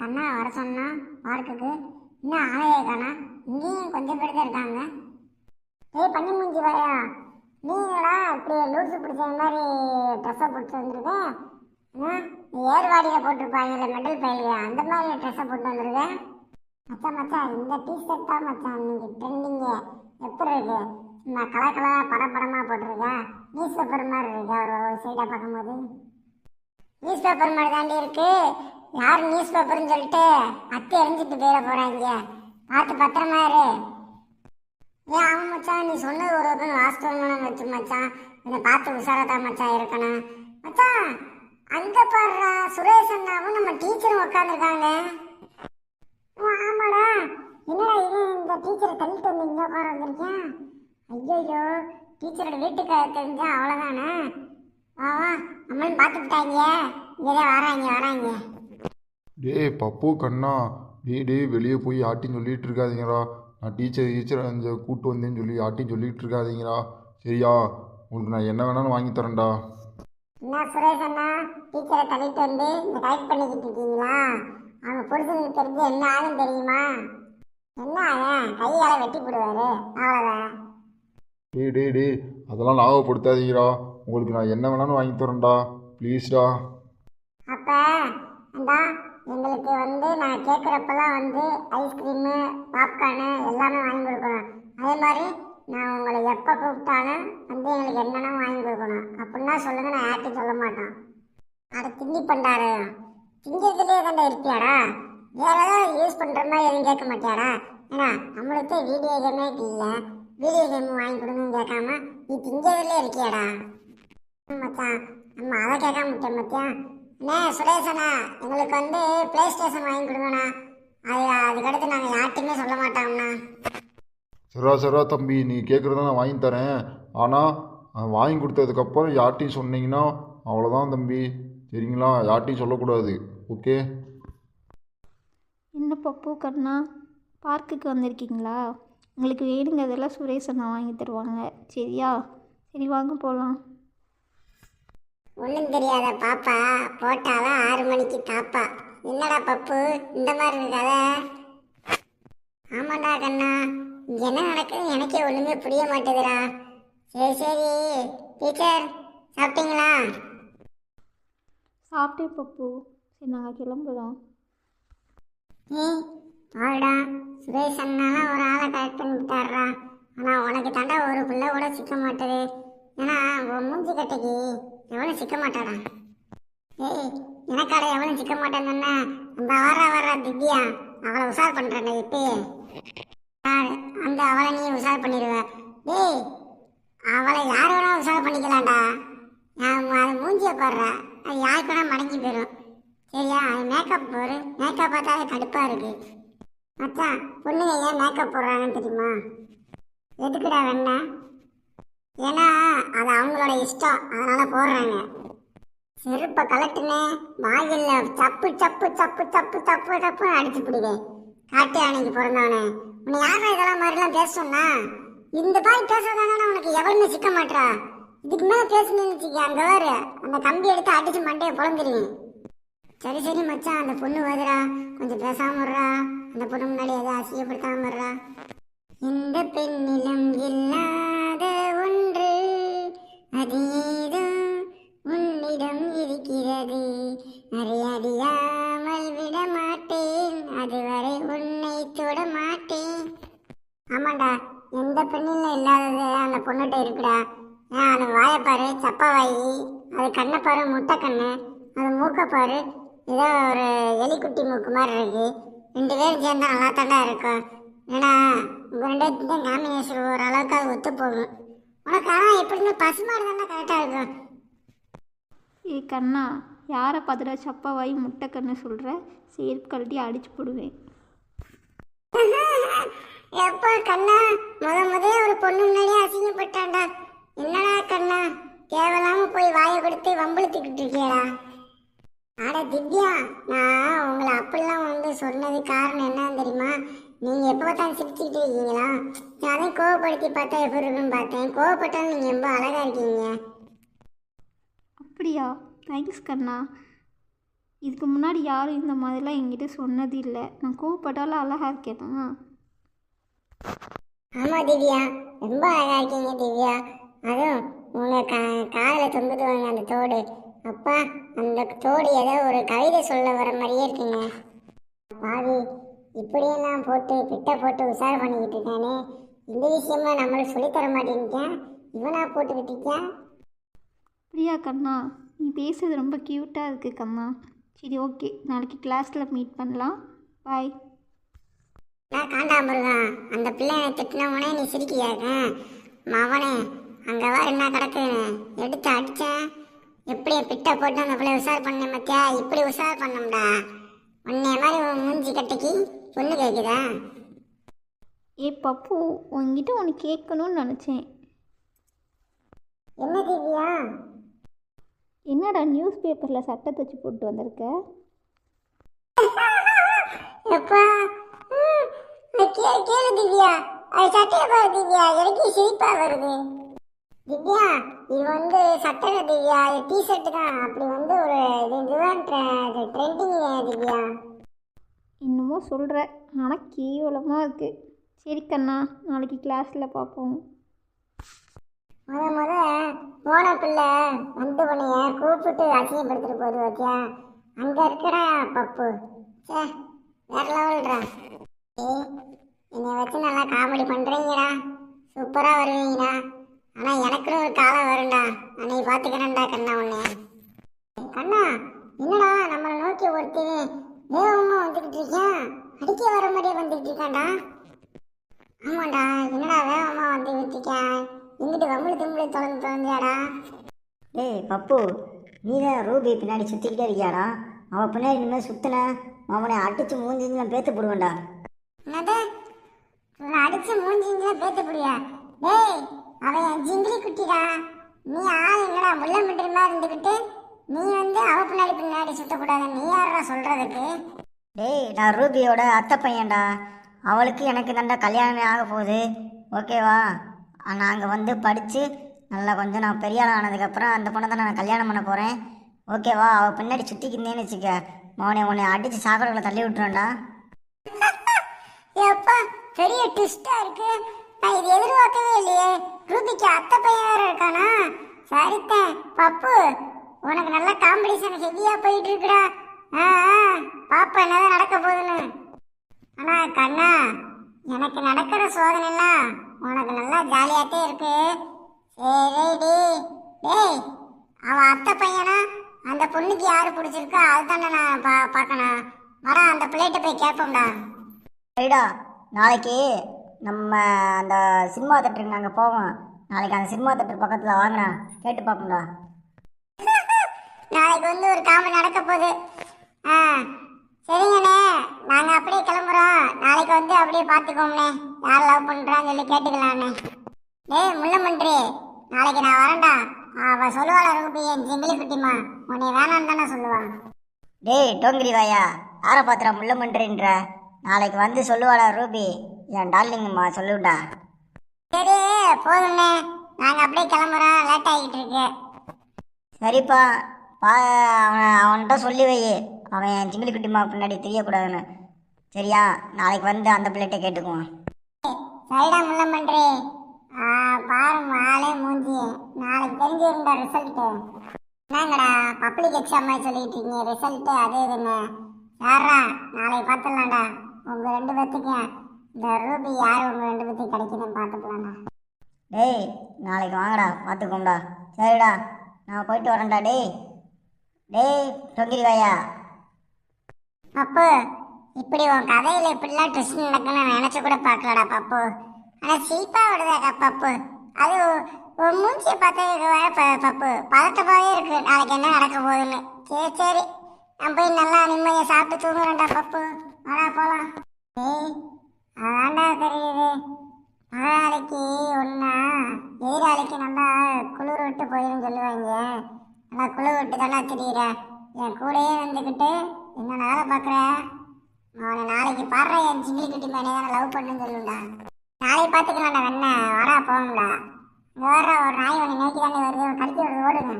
கண்ணா வர சொன்னா பார்க்குக்கு இன்னும் ஆளையே காணா. இங்கேயும் கொஞ்சம் பேர் தான் இருக்காங்க. ஏய் பண்ணி மூஞ்சி வாயா, நீங்களா இப்படி லூசு பிடிச்ச மாதிரி ட்ரெஸ்ஸை போட்டு வந்துருக்கேன். ஏர்வாடியில் போட்டிருப்பாங்கல்ல மெடல் பயில அந்த மாதிரி ட்ரெஸ்ஸை போட்டு வந்துருக்கேன். மச்சான் மச்சான் இந்த டிஷர்ட் தான் மச்சான் இன்னைக்கு ட்ரெண்டிங்கு. எப்படி இருக்கு? நான் கலர் கலராக படமாக போட்டிருக்கேன். நியூஸ் பேப்பர் மாதிரி இருக்கா ஒரு சைடாக பார்க்கும்போது. நியூஸ் பேப்பர் மாதிரி தாண்டி இருக்கு. யார் நியூஸ் பேப்பர்னு சொல்லிட்டு அத்தை எரிஞ்சிட்டு போயிட போகிறாங்க. பார்த்து பத்திரமா இரு. ஏன் அவன் மச்சான் நீ சொன்னது ஒரு வாஸ்தவமான வச்சு மச்சான். என்னை பார்த்து உஷாராதான் மச்சான் இருக்கணும் மச்சான். அங்கே பாடுறா சுரேஷ் அண்ணாவும் நம்ம டீச்சரும் உட்காந்துருக்காங்க. ஆமாடா, என்னடா இவன் இந்த டீச்சரை தள்ளிட்டு வந்து இங்கே உட்கார வந்திருக்கேன். ஐயோ டீச்சரோட வீட்டுக்கு தெரிஞ்சா அவ்வளோதானே. வா வா நம்மளும் பார்த்துக்கிட்டாங்க. இங்கேதான் வராங்க. டேய் பப்பு கண்ணா, டே வெளியே போய் யார்ட்டையும் சொல்லிட்டு இருக்காதீங்களா. நான் டீச்சர் அந்த கூப்பிட்டு வந்தேன்னு சொல்லி யார்ட்டையும் சொல்லிட்டு இருக்காதீங்களா. சரியா? உங்களுக்கு நான் என்ன வேணாலும் வாங்கி தரேன்டா. என்ன சுரேஷ் அண்ணா, டீச்சரை தள்ளிட்டு வந்து இந்த கலெக்ட் பண்ணிக்கிட்டு இருக்கீங்களா? அவங்க புரிஞ்சதுக்கு தெரிஞ்சு என்ன ஆகும் தெரியுமா? என்ன ஆகும்? கையால் வெட்டி போடுவாரு, அவ்வளோதான். டே அதெல்லாம் லாபப்படுத்தாதீங்களா. உங்களுக்கு நான் என்ன வேணாலும் வாங்கி தரேன்டா, ப்ளீஸ்டா. அப்போ அண்டா எங்களுக்கு நான் கேட்குறப்பெல்லாம் ஐஸ்கிரீமு பாப்கார்னு எல்லாமே வாங்கி கொடுக்கணும். அதே மாதிரி நான் உங்களை எப்போ கூப்பிட்டாலும் எங்களுக்கு என்னென்ன வாங்கி கொடுக்கணும் அப்படின்னா சொல்லுங்கள். நான் யார்ட்டும் சொல்ல மாட்டோம். அதை திண்டி பண்டாரு திங்கிறதுலேயே தாண்டா இருப்பியாடா. வேறு ஏதாவது யூஸ் பண்ணுற மாதிரி எதுவும் கேட்க மாட்டியாடா? ஏன்னா நம்மளுக்கு வீடியோ கேமே இல்லை. வீடியோ கேம் வாங்கி கொடுங்கன்னு கேட்காம நீ திங்கிறதுலேயே இருக்கியாடா. மச்சான் நம்ம அதை கேட்காம முட்டேன் மத்தியான். அண்ணே சுரேஷண்ணா, எங்களுக்கு ப்ளே ஸ்டேஷன் வாங்கி கொடுங்கண்ணா. அதுக்கடுத்து நாங்கள் யார்ட்டையுமே சொல்ல மாட்டோம்ண்ணா. சரா தம்பி, நீ கேட்குறத நான் வாங்கி தரேன். ஆனால் வாங்கி கொடுத்ததுக்கப்புறம் யார்ட்டையும் சொன்னீங்கன்னா அவ்வளோதான் தம்பி, சரிங்களா? யார்ட்டையும் சொல்லக்கூடாது, ஓகே? என்ன பப்பு கண்ணா, பார்க்குக்கு வந்திருக்கீங்களா? உங்களுக்கு வேணுங்கிறதெல்லாம் சுரேஷ் அண்ணா வாங்கி தருவாங்க, சரியா? சரி வாங்க போகலாம். ஒன்றும் தெரியாத பாப்பா போட்டாலும் 6 மணிக்கு தாப்பா. என்னடா பப்பு இந்த மாதிரி இருக்காத? ஆமாண்டா கண்ணா, இங்கே என்ன நடக்குது எனக்கே ஒன்றுமே புரிய மாட்டேதுடா. சரி டீச்சர் சாப்பிட்டீங்களா? சாப்பிட்டே பப்பு, சரி நாங்கள் கிளம்புறோம். பாருடா, சுரேஷ் அண்ணாலாம் ஒரு ஆளை கரெக்ட் பண்ணி விட்டாடுறா. ஆனால் உனக்கு தாண்டா ஒரு பிள்ளை கூட சிக்க மாட்டேது. ஏன்னா உன் மூஞ்சி கட்டைக்கு எவனும் சிக்க மாட்டாடா. எனக்காட எவனும் சிக்க மாட்டேன்னு அந்த வர திவ்யா அவளை உஷார் பண்ணுறேன் இப்பயே. அவளை நீ உஷார் பண்ணிடுவ. அவளை யார் வேணா உஷார் பண்ணிக்கலாம்டா. அது மூஞ்சியை பாடுற, அது யாருக்கு வேணா மடங்கி போயிடும், சரியா? அது மேக்கப் போடு. மேக்கப் பார்த்தாலே கடுப்பாக இருக்கு மச்சான். பொண்ணுங்க ஏன் மேக்கப் போடுறாங்கன்னு தெரியுமா? எதுக்குடா வேணா? ஏன்னா அது அவங்களோட இஷ்டம், அதனால போடுறாங்க. செருப்பை கலட்டுனே வாயில்ல சப்பு சப்பு சப்பு சப்பு சப்பு சப்பு அடிச்சு பிடிவேன். காட்டு அன்னைக்கு பிறந்தவனே, உன்னை யாரும் இதெல்லாம் மாதிரிலாம் பேசணும்னா இந்த மாதிரி பேசுறதானா உனக்கு எவருன்னு சிக்க மாட்டா. இதுக்கு மேலே பேசணும்னு வச்சுக்க, அங்கே வேறு அந்த கம்பி எடுத்து அடிச்சு மண்டையை புலந்துருவேன். சரி மச்சான், அந்த பொண்ணு வருதுடா, கொஞ்சம் பேசாம வர்றா. அந்த பொண்ணு முன்னாடி எதாவது அசியப்படுத்தாம வர்றா. இந்த பெண்ணிலம் இல்லாத ஒன்று அதேதும் உன்னிடம் இருக்கிறது, அறியாமல் விட மாட்டேன், அதுவரை உன்னை தொட மாட்டேன். ஆமாண்டா, எந்த பெண்ணிலும் இல்லாதது அந்த பொண்ணுகிட்ட இருக்குடா. அது வாயப்பாரு சப்பா வாயி, அது கண்ணை பாரு முட்டை கண்ணு, அது மூக்கை பாரு ஏதோ ஒரு எலிக்குட்டி மூக்கு மாதிரி இருக்கு. 2 பேரும் சேர்ந்தா நல்லா தாண்டா இருக்கும். ஏன்னா உங்கள் 2 பேர்த்து காம்பினேஷன் ஓரளவுக்கு அது ஒத்து போகும். உனக்கு ஆனால் எப்படின்னு பசுமாடு தானே கரெக்டாக இருக்கும். கண்ணா, யாரை பார்த்துட்டா சப்பா வாய் முட்டை கண்ணு சொல்கிற? சேர்ப்பு கழட்டி அடிச்சு போடுவேன். எப்போ கண்ணா முதலே ஒரு பொண்ணு முன்னாடியே அசிங்கப்பட்டான்டா. என்னடா கண்ணா, தேவையில்லாம போய் வாயை கொடுத்து வம்பளுத்துக்கிட்டு இருக்கியடா. ஆட திவ்யா, நான் உங்களை அப்படிலாம் சொன்னது காரணம் என்னன்னு தெரியுமா? நீங்கள் எப்போ பார்த்தாலும் சிரிச்சுக்கிட்டு இருக்கீங்களா? நான் அதையும் கோவப்படுத்தி பார்த்தா எப்படி இருக்குன்னு பார்த்தேன். கோவப்பட்டாலும் நீங்கள் ரொம்ப அழகாக இருக்கீங்க. அப்படியா? தேங்க்ஸ் கண்ணா. இதுக்கு முன்னாடி யாரும் இந்த மாதிரிலாம் என்கிட்ட சொன்னது இல்லை. நான் கோவப்பட்டாலும் அழகாக இருக்கேனா? ஆமா திவ்யா, ரொம்ப அழகா இருக்கீங்க திவ்யா. அதுவும் உங்க காதில் தொங்குதுவாங்க அந்த தோடு. அப்பா, அந்த தோடு ஏதோ ஒரு கவிதை சொல்ல வர மாதிரியே இருக்குங்க. பாவி, இப்படியெல்லாம் போட்டு பிட்டை போட்டு உஷார் பண்ணிக்கிட்டு இருக்கானே, இந்த விஷயமா நம்மளுக்கு சொல்லித்தர மாட்டேங்கிட்டான், இவனா போட்டுக்கிட்டு இருக்கான். பிரியா கண்ணா, நீ பேசுறது ரொம்ப க்யூட்டாக இருக்குது கண்ணா. சரி, ஓகே, நாளைக்கு கிளாஸில் மீட் பண்ணலாம். பாய். நான் காண்டாமிருகம், அந்த பிள்ளைனை திட்டினவனே நீ சிரிக்கியாக்க மவனே, அங்கே வர என்ன கிடக்குன்னு எடுத்து அடித்தேன். எப்படி பிட்டை போட்டு அந்த பிள்ளை உஷார் பண்ண மத்தியா, இப்படி உஷார் பண்ணோம்டா. உன்னைய மாதிரி உன் மூஞ்சி கட்டைக்கு பொண்ணு கேட்குதா? ஏ பப்பு, உங்ககிட்ட ஒன்று கேட்கணும்னு நினச்சேன். என்ன திவ்யா? என்னடா நியூஸ் பேப்பரில் சட்டை தச்சு போட்டு வந்திருக்க? எப்பா, கேளு திவ்யா, அது சட்டையை பாரு திவ்யா, எனக்கு சிரிப்பா வருது. திவ்யா, இது வந்து சட்டை திவ்யா, இது டிஷர்ட் தான். அப்படி வந்து ஒரு இதுதான் ட்ரெண்டிங் திவ்யா. என்னமோ சொல்கிற, ஆனால் கேவலமாக இருக்குது. சரி கண்ணா, நாளைக்கு கிளாஸில் பார்ப்போம். முத போன பிள்ளை வந்து உன்னைய கூப்பிட்டு அசிங்கப்படுத்திட்டு போகுது வச்சியா. அங்கே இருக்கிற பப்பு, சே வேற லெவல்டா. என்னை வச்சு நல்லா காமெடி பண்ணுறீங்கடா, சூப்பராக வருவீங்கடா. ஆனால் எனக்குன்னு ஒரு காலம் வரும்டா, அன்னைக்கு பார்த்துக்கிறேன்டா கண்ணா. உன்னை கண்ணா, என்னடா நம்மளை நோக்கி ஒருத்தி வேகமாக வந்துக்கிட்டு இருக்கேன், அடிக்க வர மாதிரியே வந்துக்கிட்டு இருக்கான்டா. ஆமாண்டா, என்னடா வேகமாக வந்துக்கிட்டு இருக்கேன், இங்கிட்டு வம்பளு திம்பளு தொலைஞ்சியாடா. டேய் பப்பு, நீ தான் ரூபி பின்னாடி சுற்றிக்கிட்டே இருக்கியாடா? அவன் பின்னாடி இனிமேல் சுற்றின அவனை அடித்து மூஞ்சிங்களாம் பேத்து போடுவேன்டா. என்னது, அடிச்சு மூஞ்சிங்களாம் பேத்து போடுவியா? டேய், அவன் என் ஜிங்கிலி குட்டிடா. நீ ஆள் என்னடா முள்ள மிட்டர் மாதிரி இருந்துக்கிட்டு நீ வந்து அவ பின்னாடி சுற்றக்கூடாது. நீ யாரா சொல்கிறதுக்கு? டேய், நான் ரூபியோட அத்தை பையன்டா. அவளுக்கு எனக்கு தாண்டா கல்யாணமே ஆக போகுது, ஓகேவா? நாங்கள் வந்து படித்து நல்லா கொஞ்சம் நான் பெரிய ஆள் ஆனதுக்கப்புறம் அந்த பொண்ணை தான் நான் கல்யாணம் பண்ண போகிறேன், ஓகேவா? அவள் பின்னாடி சுற்றிக்கிந்தேன்னு வச்சுக்க, உன்னை அடித்து சாக்கடைகளை தள்ளி விட்டுருவேன்டா. எப்பா, பெரிய ட்விஸ்டா இருக்கு. நான் இது எதிர்பார்க்கவே இல்லையே. ரூபிக்கு அத்தை பையன் வேற இருக்கானா? சரித்தேன் பப்பு, உனக்கு நல்ல காம்படிஷன் ஹெவியா போயிட்டு இருக்குடா. பாப்பா என்னதான் நடக்க போகுதுன்னு. ஆனா கண்ணா, எனக்கு நடக்கிற சோதனைலாம் உனக்கு நல்லா ஜாலியாத்தே இருக்கு. சரிடி. டேய், அவன் அத்தை பையனா? அந்த பொண்ணுக்கு யாரு பிடிச்சிருக்கோ அதுதானே நான் பார்க்கணும். வர அந்த பிள்ளைகிட்ட போய் கேட்போம்டா. சரிடா, நாளைக்கு நம்ம அந்த சினிமா தேட்டருக்கு நாங்கள் போவோம். நாளைக்கு அந்த சினிமா தேட்டர் பக்கத்தில் வாங்கினா கேட்டு பார்ப்போம்டா. நாளைக்கு வந்து ஒரு காமெடி நடக்க போகுது. சரிங்கண்ணே, நாங்கள் அப்படியே கிளம்புறோம். நாளைக்கு வந்து அப்படியே பார்த்துக்கோம்ண்ணே, யார் லவ் பண்ணுறான்னு சொல்லி கேட்டுக்கலாண்ணே. டேய் முள்ளமன்றி, நாளைக்கு நான் வரேன்டா. அவள் சொல்லுவாள் ரூபி, என் ஜிங்கிலி குட்டிமா, உன்னை வேணான்னு தானே சொல்லுவான். டேய் டோங்கிரி வாயா, யாரை பார்த்துறா முள்ள மன்றன்ற? நாளைக்கு வந்து சொல்லுவாடா ரூபி, என் டார்லிங்கம்மா சொல்லுடா. சரி போதும்ண்ணே, நாங்கள் அப்படியே கிளம்புறோம், லேட் ஆகிட்டு இருக்கு. சரிப்பா, அவன்கிட்ட சொல்லி வை, அவன் என் ஜிங்கிலி குட்டிமா பின்னாடி தெரியக்கூடாதுன்னு, சரியா? நாளைக்கு வந்து அந்த பிள்ளைகிட்ட கேட்டுக்குவான். சரிடா முள்ளமன்றி, பாருங்க ஆளே மூஞ்சி, நாளைக்கு தெரிஞ்சிருந்தா ரிசல்ட்டு. என்னங்கடா பப்ளிக் எக்ஸாம் மாதிரி சொல்லிட்டு இருக்கீங்க, ரிசல்ட்டு அது இதுன்னு. யாரா நாளைக்கு பார்த்துடலாம்டா. உங்கள் 2 பேர்த்துக்கு இந்த ரூபி யார் உங்கள் 2 பேர்த்துக்கு கிடைக்குதுன்னு பார்த்துக்கலாம்டா. டேய், நாளைக்கு வாங்கடா, பார்த்துக்கோம்டா. சரிடா, நான் போயிட்டு வரேன்டா. டேய் டொங்கிரி வாயா. பப்பு, இப்படி உன் கதையில் இப்படிலாம் ட்விஸ்ட் நடக்குன்னு நான் நினச்சி கூட பார்க்கலடா பப்பு. ஆனால் சிரிப்பாக விடுதாக்கா பப்பு. அது உன் மூஞ்சியை பார்த்ததுக்கு வர பப்பு பதட்டமாகவே இருக்கு, நாளைக்கு என்ன நடக்க போகுதுன்னு. சரி நான் போய் நல்லா நிம்மதியாக சாப்பிட்டு தூங்குறேன்டா பப்பு. வரா போகலாம். ஏய், அதான்டா தெரியுது. நாளைக்கு ஒன்றா எதிராளிக்கு நல்லா குளிர் விட்டு போயிடும் சொல்லுவாங்க. நல்லா குளிர் விட்டு தானே தெரியுற, என் கூடயே வந்துக்கிட்டு என்ன வேலை பார்க்குற. அவனை நாளைக்கு பாடுற என் ஜிங்கிலி குட்டி மேலே தானே லவ் பண்ணுன்னு சொல்லுண்டா. நாளைக்கு பார்த்துக்கலாம்டா. வெண்ண வரா போகணும்டா. இங்கே வர்ற ஒரு நாய் ஒன்று நோக்கி தானே வருது, கடிச்சு ஓடுங்க.